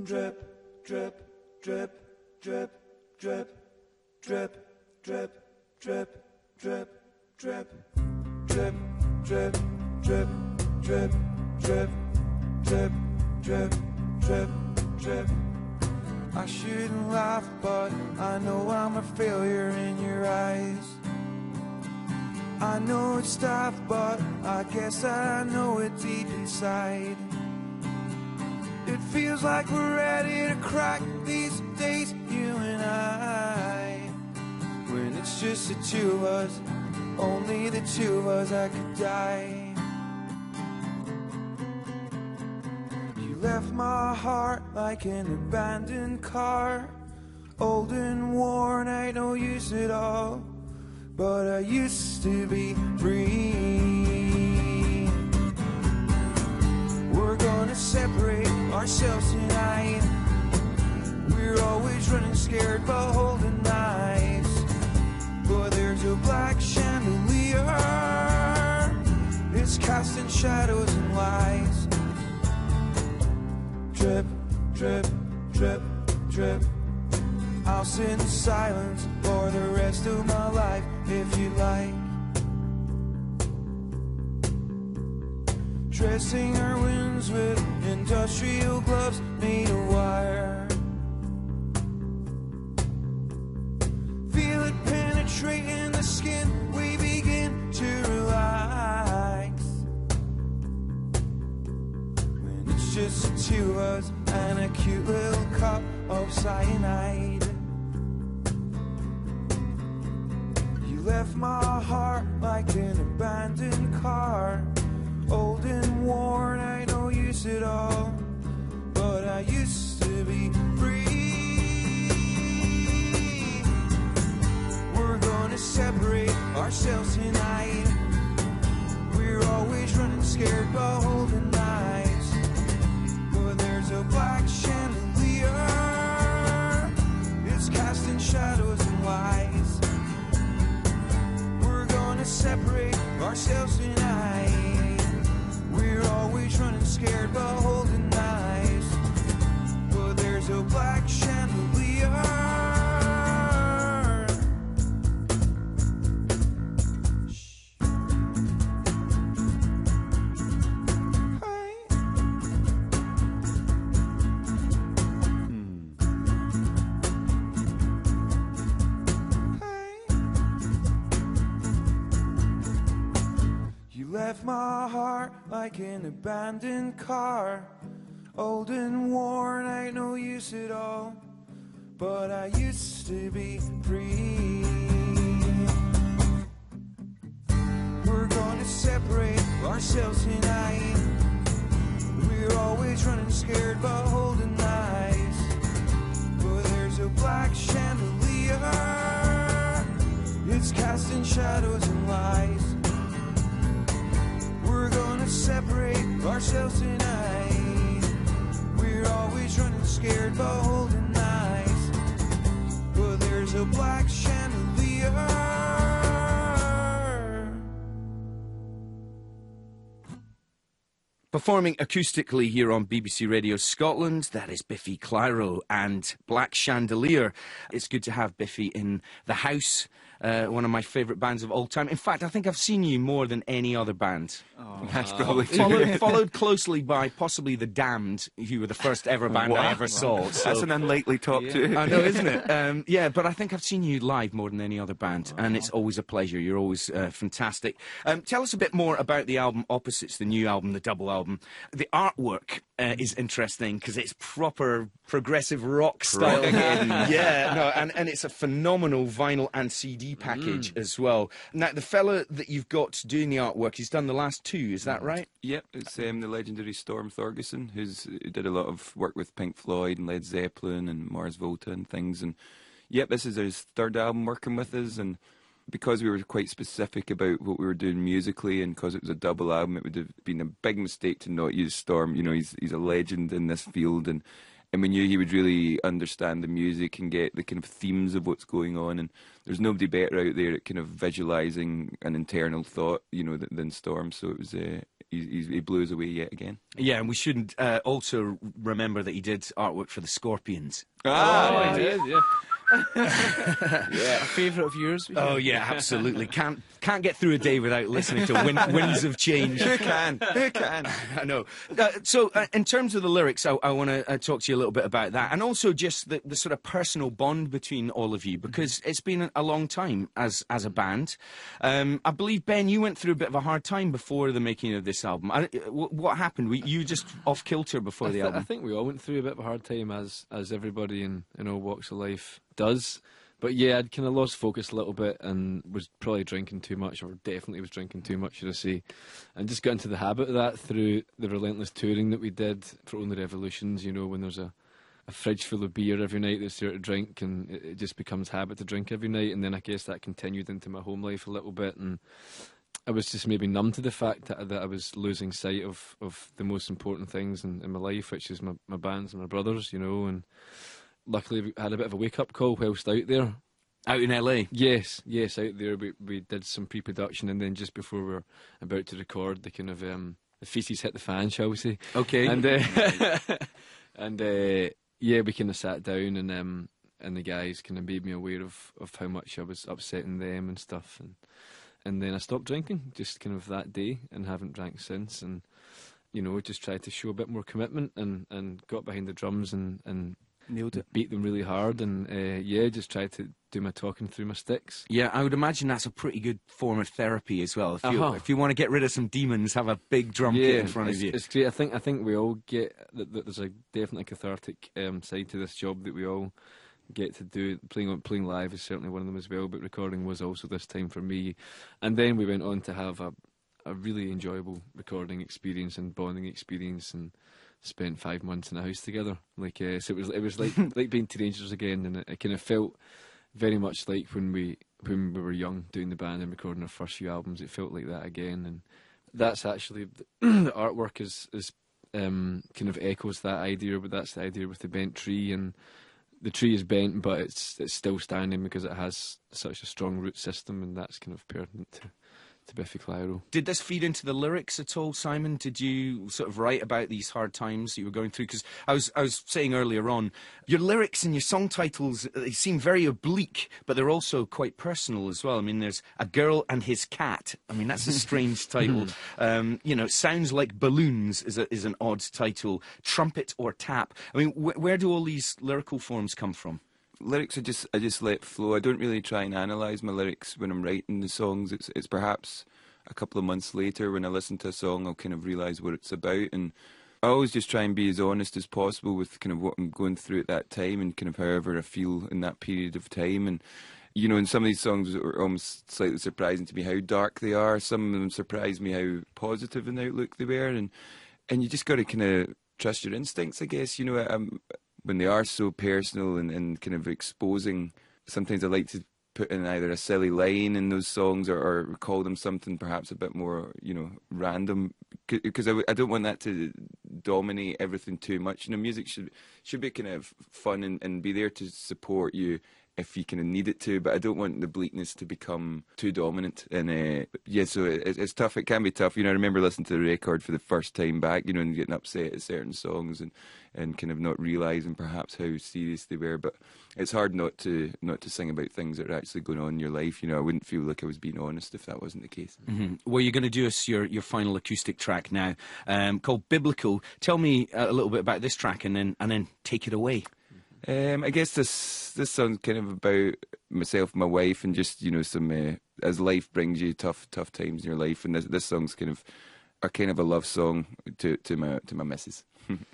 Drip, drip, drip, drip, drip, drip, drip, drip, drip, drip, drip, drip, drip, drip, drip, drip, drip, drip, drip. I shouldn't laugh, but I know I'm a failure in your eyes. I know it's tough, but I guess I know it deep inside. It feels like we're ready to crack these days, you and I. When it's just the two of us, only the two of us, I could die. You left my heart like an abandoned car, old and worn, ain't no use at all. But I used to be free. We're gonna separate ourselves tonight. We're always running scared but holding knives. But there's a black chandelier, it's casting shadows and lies. Drip, drip, drip, drip. I'll sit in silence for the rest of my life if you like. Dressing our wounds with industrial gloves made of wire. Feel it penetrating the skin, we begin to relax. When it's just the two of us and a cute little cup of cyanide. You left my heart like an abandoned car, old and worn, ain't no use at all. But I used to be free. We're gonna separate ourselves tonight. We're always running scared but holding knives. But there's a black chandelier, it's casting shadows and lies. We're gonna separate ourselves tonight. We're always running scared but holding knives. But there's a black chandelier. Left my heart like an abandoned car, old and worn, ain't no use at all. But I used to be free. We're gonna separate ourselves tonight. We're always running scared but holding knives. But there's a black chandelier, it's casting shadows and lies. We're gonna separate ourselves tonight. We're always running scared but holding knives. But there's a black chandelier. Performing acoustically here on BBC Radio Scotland, that is Biffy Clyro and Black Chandelier. It's good to have Biffy in the house, one of my favourite bands of all time. In fact, I think I've seen you more than any other band. Oh, that's probably true. Followed closely by possibly The Damned, who were the first ever band I ever saw. So. That's an unlikely top two. I know, isn't it? Yeah, but I think I've seen you live more than any other band, and it's always a pleasure. You're always fantastic. Tell us a bit more about the album Opposites, the new album, the double album. The artwork is interesting because it's proper progressive rock style. Yeah, no, and it's a phenomenal vinyl and CD package as well. Now, the fella that you've got doing the artwork, he's done the last two, is that right? Yep, it's the legendary Storm Thorgerson, who did a lot of work with Pink Floyd and Led Zeppelin and Mars Volta and things. And yep, this is his third album working with us, and because we were quite specific about what we were doing musically, and because it was a double album, it would have been a big mistake to not use Storm. You know, he's a legend in this field, and we knew he would really understand the music and get the kind of themes of what's going on. And there's nobody better out there at kind of visualising an internal thought, you know, than Storm. So it was he blew us away yet again. Yeah, and we shouldn't also remember that he did artwork for the Scorpions. Oh, he did, yeah. Yeah, A favourite of yours? Oh yeah, absolutely. Can't get through a day without listening to Winds of Change. Who can? Who can? I know. So in terms of the lyrics, I want to talk to you a little bit about that, and also just the sort of personal bond between all of you, because it's been a long time as a band. I believe, Ben, you went through a bit of a hard time before the making of this album. What happened? You just off kilter before the album? I think we all went through a bit of a hard time, as everybody in all walks of life does. But yeah, I'd kind of lost focus a little bit and was probably drinking too much, or definitely was drinking too much, should I say. And just got into the habit of that through the relentless touring that we did for Only Revolutions, you know, when there's a fridge full of beer every night that's there to drink, and it just becomes habit to drink every night. And then I guess that continued into my home life a little bit, and I was just maybe numb to the fact that I was losing sight of the most important things in my life, which is my bands and my brothers, you know. And luckily we had a bit of a wake-up call whilst out there. Out in LA? Yes, out there. We did some pre-production, and then just before we were about to record, the kind of the feces hit the fan, shall we say. Okay. And yeah, we kind of sat down, and the guys kind of made me aware of how much I was upsetting them and stuff, and then I stopped drinking just kind of that day, and haven't drank since, and you know, just tried to show a bit more commitment, and got behind the drums and Nailed it. beat them really hard, and yeah, just tried to do my talking through my sticks. Yeah, I would imagine that's a pretty good form of therapy as well. If you want to get rid of some demons, have a big drum kit in front of you. It's great. I think we all get that there's a definitely cathartic side to this job that we all get to do. Playing live is certainly one of them as well, but recording was also this time for me. And then we went on to have a really enjoyable recording experience and bonding experience, and spent 5 months in a house together. Like so it was like like being teenagers again, and it kind of felt very much like when we were young doing the band and recording our first few albums. It felt like that again, and that's actually the artwork is kind of echoes that idea, but that's the idea with the bent tree, and the tree is bent, but it's still standing because it has such a strong root system, and that's kind of pertinent to Biffy Clyro. Did this feed into the lyrics at all, Simon? Did you sort of write about these hard times that you were going through? Because I was saying earlier on, your lyrics and your song titles, they seem very oblique, but they're also quite personal as well. I mean, there's A Girl and His Cat. I mean, that's a strange title. You know, Sounds Like Balloons is an odd title. Trumpet or Tap. I mean, where do all these lyrical forms come from? Lyrics, I just let flow. I don't really try and analyse my lyrics when I'm writing the songs. It's perhaps a couple of months later when I listen to a song, I'll kind of realise what it's about, and I always just try and be as honest as possible with kind of what I'm going through at that time, and kind of however I feel in that period of time. And you know, in some of these songs are almost slightly surprising to me how dark they are. Some of them surprised me how positive an outlook they were, and you just got to kind of trust your instincts, I guess. You know, when they are so personal and kind of exposing, sometimes I like to put in either a silly line in those songs or call them something perhaps a bit more, you know, random, because I don't want that to dominate everything too much. You know, music should be kind of fun and be there to support you if you kind of need it to, but I don't want the bleakness to become too dominant. And yeah, so it's tough. It can be tough. You know, I remember listening to the record for the first time back, you know, and getting upset at certain songs and kind of not realising perhaps how serious they were. But it's hard not to sing about things that are actually going on in your life. You know, I wouldn't feel like I was being honest if that wasn't the case. Mm-hmm. Well, you're going to do us your final acoustic track now, called Biblical. Tell me a little bit about this track, and then take it away. I guess this song's kind of about myself and my wife, and just, you know, some as life brings you tough times in your life, and this song's kind of a love song to my missus.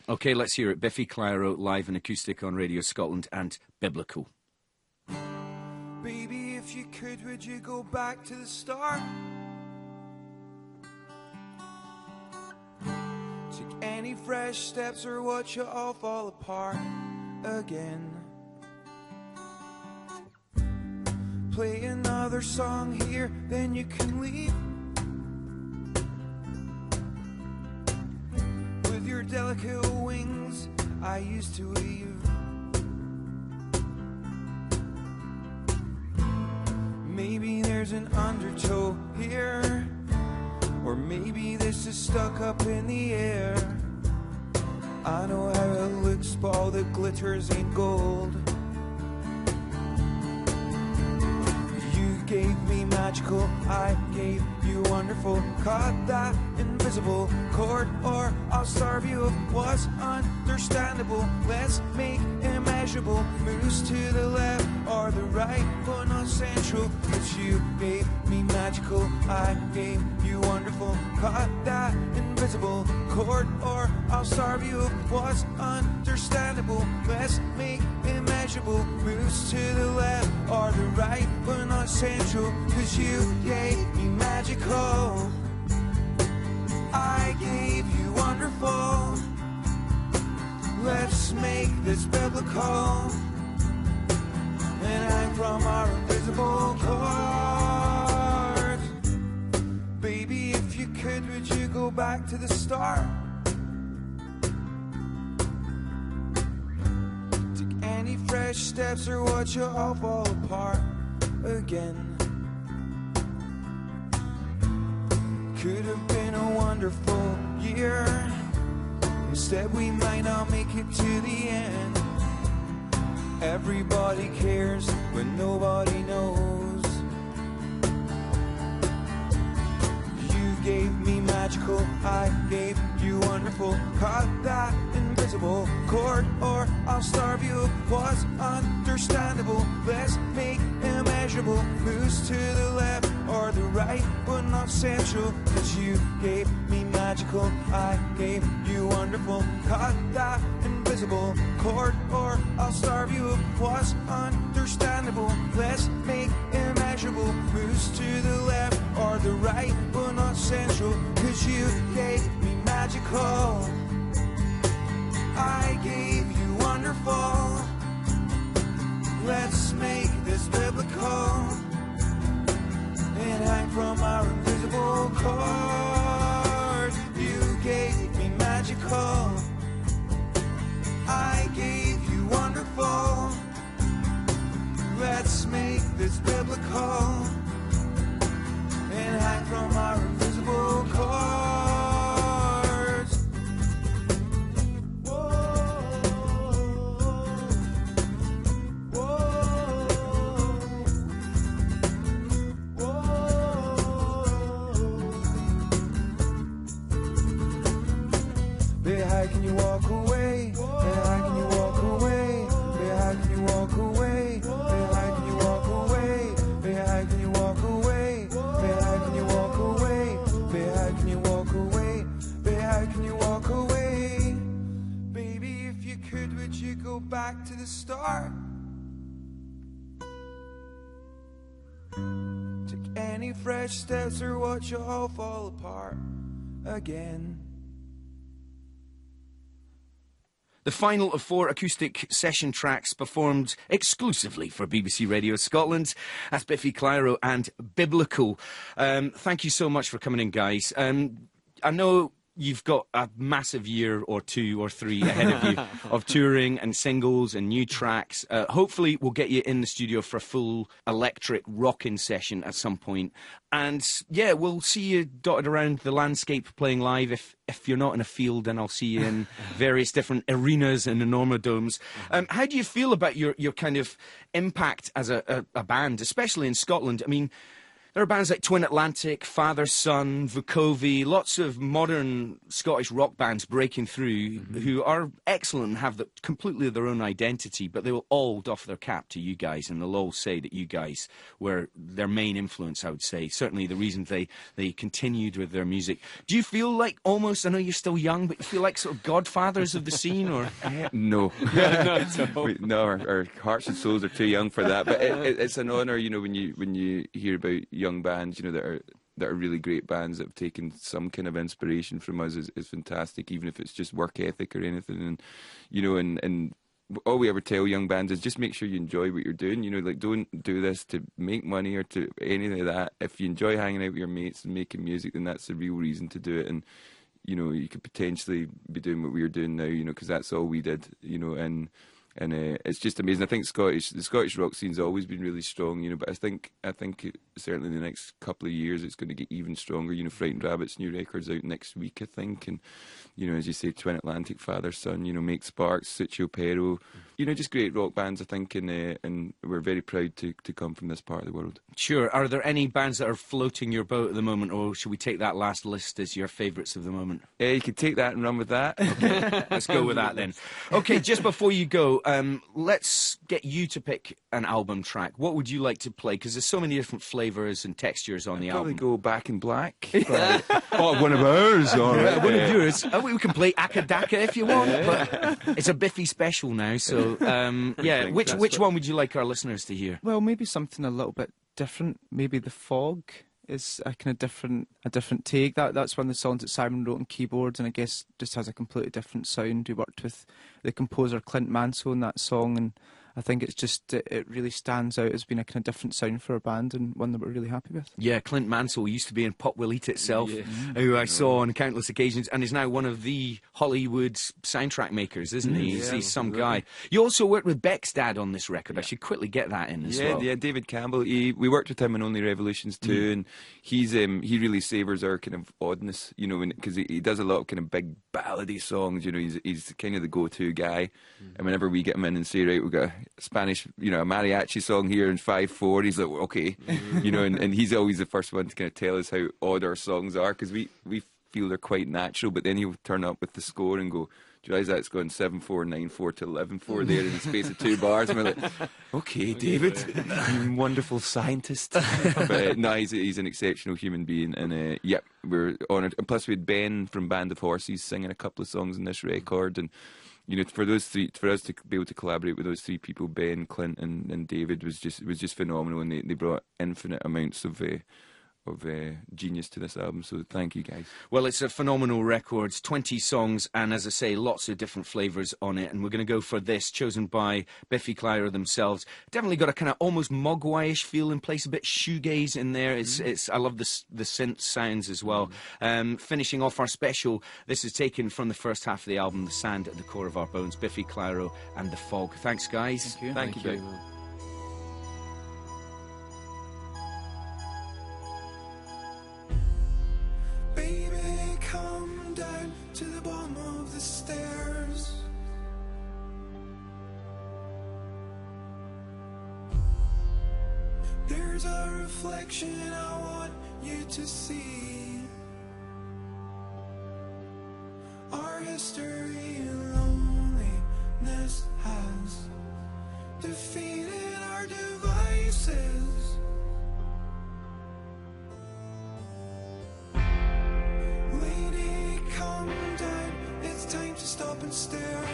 Okay, let's hear it. Biffy Clyro live and acoustic on Radio Scotland and Biblical. Baby, if you could, would you go back to the start? Take any fresh steps or watch it all fall apart again. Play another song here, then you can leave with your delicate wings I used to weave. there's an undertow here, or maybe this is stuck up in the air. I know how it looks, but all that glitters ain't gold. You gave me magical, I gave you wonderful. Caught that invisible chord, or I'll starve you of what's understandable. Let's make immeasurable moves to the left or the right, but not central. Cause you gave me magical, I gave you wonderful. Caught that invisible chord, or I'll starve you of what's understandable. Let's make immeasurable moves to the left or the right, but not central. Cause you gave me magical, I gave you wonderful. Let's make this biblical and hang from our invisible cords. Baby, if you could, would you go back to the start? Take any fresh steps or watch it all fall apart again. Could have been a wonderful year. Instead we might not make it to the end. Everybody cares, but nobody knows. You gave me magical, I gave you wonderful. Caught that invisible chord, or I'll starve you of what's understandable. Let's make immeasurable moves to the left or the right, but not central. Cause you gave me magical, I gave you wonderful. Caught that invisible chord, or I'll starve you of what's understandable. Let's make immeasurable moves to the left or the right, but not central. Cause you gave me magical, I gave you wonderful. Let's make this biblical and hang from our invisible cord. You gave me magical, I gave you wonderful. Let's make this biblical and hang from our invisible cords. Baby, how can you walk away? Baby, how can you walk away? Baby, how can you walk away? Baby, how can you walk away? Baby, how can you walk away? Baby, how can you walk away? Baby, how can you walk away? Baby, how can you walk away? Baby, if you could, would you go back to the start? Take any fresh steps or watch it all fall apart again. The final of 4 acoustic session tracks performed exclusively for BBC Radio Scotland. That's Biffy Clyro and Biblical. Thank you so much for coming in, guys. I know you've got a massive year or 2 or 3 ahead of you of touring and singles and new tracks. Hopefully we'll get you in the studio for a full electric rockin' session at some point. And yeah, we'll see you dotted around the landscape playing live. If you're not in a field, then I'll see you in various different arenas and enormodomes. How do you feel about your kind of impact as a band, especially in Scotland? I mean, there are bands like Twin Atlantic, Father Son, Vukovi, lots of modern Scottish rock bands breaking through who are excellent and have completely their own identity, but they will all doff their cap to you guys, and they'll all say that you guys were their main influence, I would say. Certainly the reason they continued with their music. Do you feel like almost, I know you're still young, but you feel like sort of godfathers of the scene, or? No. No, our hearts and souls are too young for that, but it's an honour, you know, when you hear about young bands, you know, that are really great bands that have taken some kind of inspiration from us is fantastic, even if it's just work ethic or anything. And you know, and all we ever tell young bands is just make sure you enjoy what you're doing. You know, like, don't do this to make money or to anything like that. If you enjoy hanging out with your mates and making music, then that's the real reason to do it. And you know, you could potentially be doing what we're doing now, you know, because that's all we did, you know. And And it's just amazing. I think the Scottish rock scene's always been really strong, you know. But I think certainly in the next couple of years it's going to get even stronger. You know, Frightened Rabbit's new record's out next week, I think, and you know, as you say, Twin Atlantic, Father Son, you know, Make Sparks, Sucio Pero, you know, just great rock bands, I think, and we're very proud to come from this part of the world. Sure. Are there any bands that are floating your boat at the moment, or should we take that last list as your favourites of the moment? You could take that and run with that. Okay, let's go with that then. Okay, just before you go, let's get you to pick an album track. What would you like to play? Because there's so many different flavours and textures on the Probably album. go Back in Black. Oh, one of ours, all right. One of yours. We can play Akadaka if you want, but it's a Biffy special now. So, yeah, which one would you like our listeners to hear? Well, maybe something a little bit different. Maybe The Fog is a kind of different take. That's one of the songs that Simon wrote on keyboards, and I guess just has a completely different sound. We worked with the composer Clint Mansell on that song, and I think it's just it really stands out as being a kind of different sound for a band, and one that we're really happy with. Yeah, Clint Mansell used to be in Pop Will Eat Itself, Yeah. who I saw on countless occasions, and is now one of the Hollywood soundtrack makers, isn't he? He's some guy. You also worked with Beck's dad on this record. I should quickly get that in as well. Yeah, David Campbell. We worked with him on Only Revolutions too, and he really savours our kind of oddness, you know, because he does a lot of kind of big ballady songs. You know, he's kind of the go-to guy, and whenever we get him in and say, right, we've got a Spanish, you know, a mariachi song here in 5/4, he's like, well, okay, you know, and he's always the first one to kind of tell us how odd our songs are, because we feel they're quite natural, but then he'll turn up with the score and go, do you realise that it's going 7/4, 9/4 to 11/4 there in the space of 2 bars? And we're like, okay, David, you wonderful scientist. But no, he's an exceptional human being, and yep, we're honoured. And plus we had Ben from Band of Horses singing a couple of songs in this record, and you know, for us to be able to collaborate with those 3 people, Ben, Clint, and David, was just phenomenal, and they brought infinite amounts of genius to this album, so thank you guys. Well, it's a phenomenal record, 20 songs, and as I say, lots of different flavours on it, and we're going to go for this, chosen by Biffy Clyro themselves. Definitely got a kind of almost Mogwai-ish feel in place, a bit shoegaze in there. It's I love the synth sounds as well. Finishing off our special, this is taken from the first half of the album, The Sand at the Core of Our Bones, Biffy Clyro and The Fog. Thanks, guys. Thank you. Thank you, Vic. Baby, come down to the bottom of the stairs. There's a reflection I want you to see. Our history and loneliness has defeated our devices. Lady, come down, it's time to stop and stare.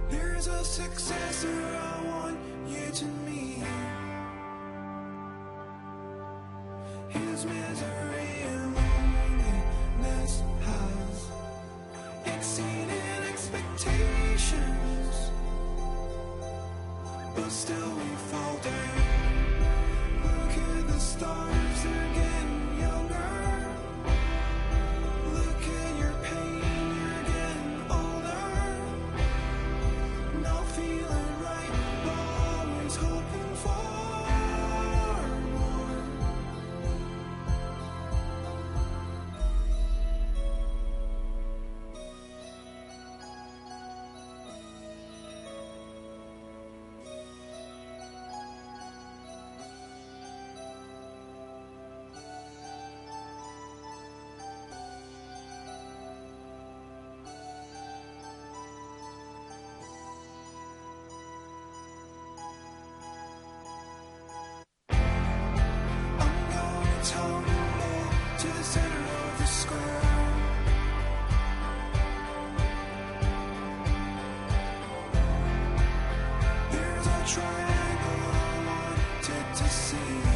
There's a successor I want you to meet. His misery and loneliness has exceeded expectations, but still we fall down. Look at the stars, they're getting younger. Look at your pain, you're getting older. Not feeling right, but always hoping for more. I'm gonna tumble to the center of the square. There's a triangle I wanted to see.